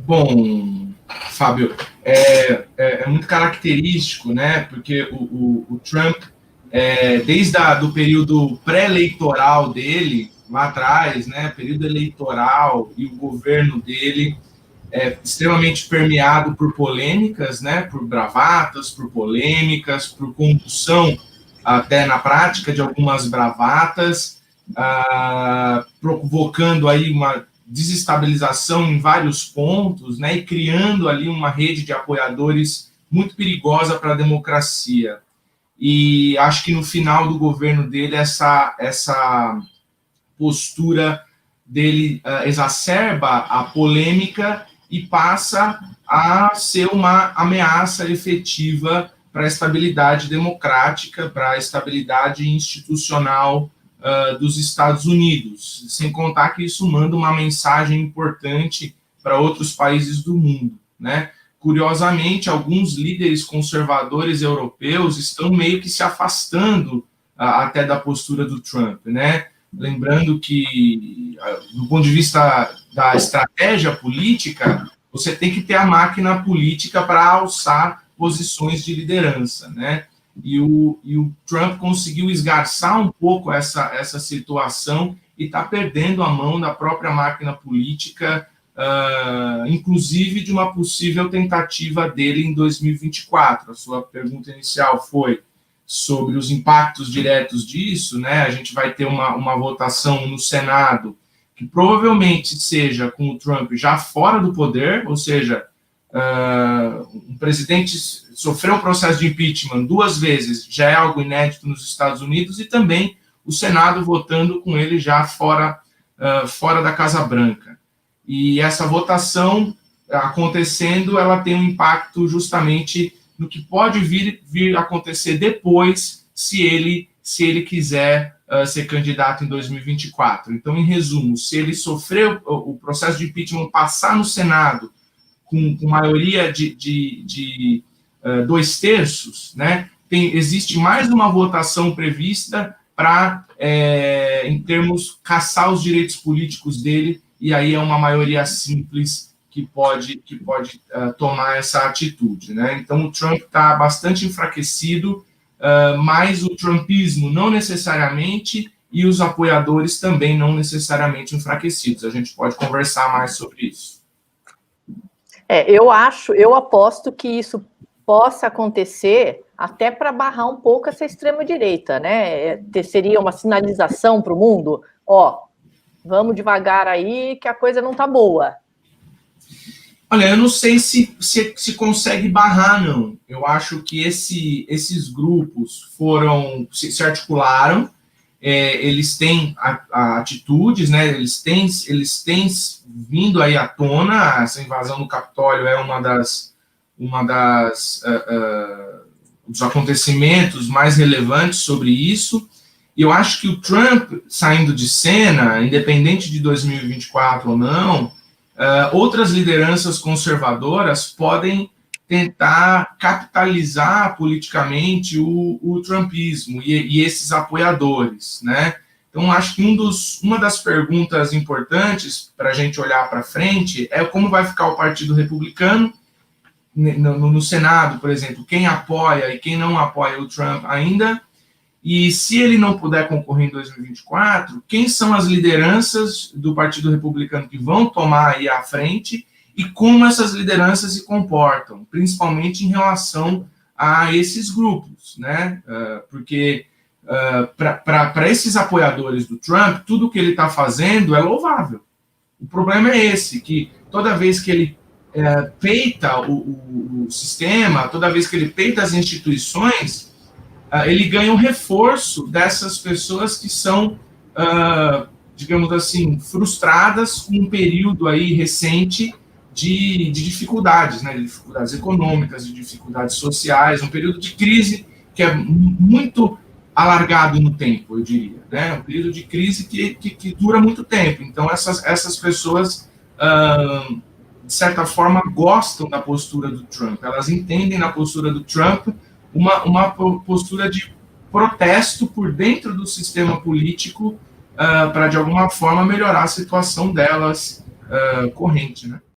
Bom, Fábio, é muito característico, né? Porque o Trump, desde do período pré-eleitoral dele, lá atrás, né? Período eleitoral e o governo dele extremamente permeado por polêmicas, né? Por bravatas, por polêmicas, por condução até na prática de algumas bravatas, provocando aí uma desestabilização em vários pontos, né, e criando ali uma rede de apoiadores muito perigosa para a democracia. E acho que no final do governo dele, essa postura dele exacerba a polêmica e passa a ser uma ameaça efetiva para a estabilidade democrática, para a estabilidade institucional dos Estados Unidos, sem contar que isso manda uma mensagem importante para outros países do mundo, né? Curiosamente, alguns líderes conservadores europeus estão meio que se afastando até da postura do Trump, né? Lembrando que, do ponto de vista da estratégia política, você tem que ter a máquina política para alçar posições de liderança, né? E o Trump conseguiu esgarçar um pouco essa situação e está perdendo a mão da própria máquina política, inclusive de uma possível tentativa dele em 2024. A sua pergunta inicial foi sobre os impactos diretos disso, né? A gente vai ter uma votação no Senado que provavelmente seja com o Trump já fora do poder, ou seja, um presidente sofreu um processo de impeachment 2 vezes, já é algo inédito nos Estados Unidos, e também o Senado votando com ele já fora da Casa Branca. E essa votação acontecendo, ela tem um impacto justamente no que pode vir a acontecer depois, se ele quiser ser candidato em 2024. Então, em resumo, se ele sofrer o processo de impeachment, passar no Senado com maioria de 2/3, né, existe mais uma votação prevista para, em termos, caçar os direitos políticos dele, e aí é uma maioria simples que pode tomar essa atitude, né? Então, o Trump está bastante enfraquecido, mas o trumpismo não necessariamente, e os apoiadores também não necessariamente enfraquecidos. A gente pode conversar mais sobre isso. Eu aposto que isso possa acontecer até para barrar um pouco essa extrema-direita, né? Seria uma sinalização para o mundo, vamos devagar aí que a coisa não está boa. Olha, eu não sei se consegue barrar, não. Eu acho que esses grupos se articularam, eles têm atitudes, né? Eles têm vindo aí à tona. Essa invasão do Capitólio é dos acontecimentos mais relevantes sobre isso. E eu acho que o Trump saindo de cena, independente de 2024 ou não, outras lideranças conservadoras podem tentar capitalizar politicamente o trumpismo e esses apoiadores, né? Então, acho que uma das perguntas importantes para a gente olhar para frente é como vai ficar o Partido Republicano no Senado, por exemplo, quem apoia e quem não apoia o Trump ainda, e se ele não puder concorrer em 2024, quem são as lideranças do Partido Republicano que vão tomar aí à frente e como essas lideranças se comportam, principalmente em relação a esses grupos, né? Porque para esses apoiadores do Trump, tudo que ele está fazendo é louvável. O problema é esse, que toda vez que ele peita o sistema, toda vez que ele peita as instituições, ele ganha um reforço dessas pessoas que são, digamos assim, frustradas com um período aí recente de dificuldades, né, de dificuldades econômicas, de dificuldades sociais, um período de crise que é muito alargado no tempo, eu diria, né, um período de crise que dura muito tempo. Então, essas pessoas, de certa forma, gostam da postura do Trump, elas entendem na postura do Trump uma postura de protesto por dentro do sistema político para, de alguma forma, melhorar a situação delas corrente, né?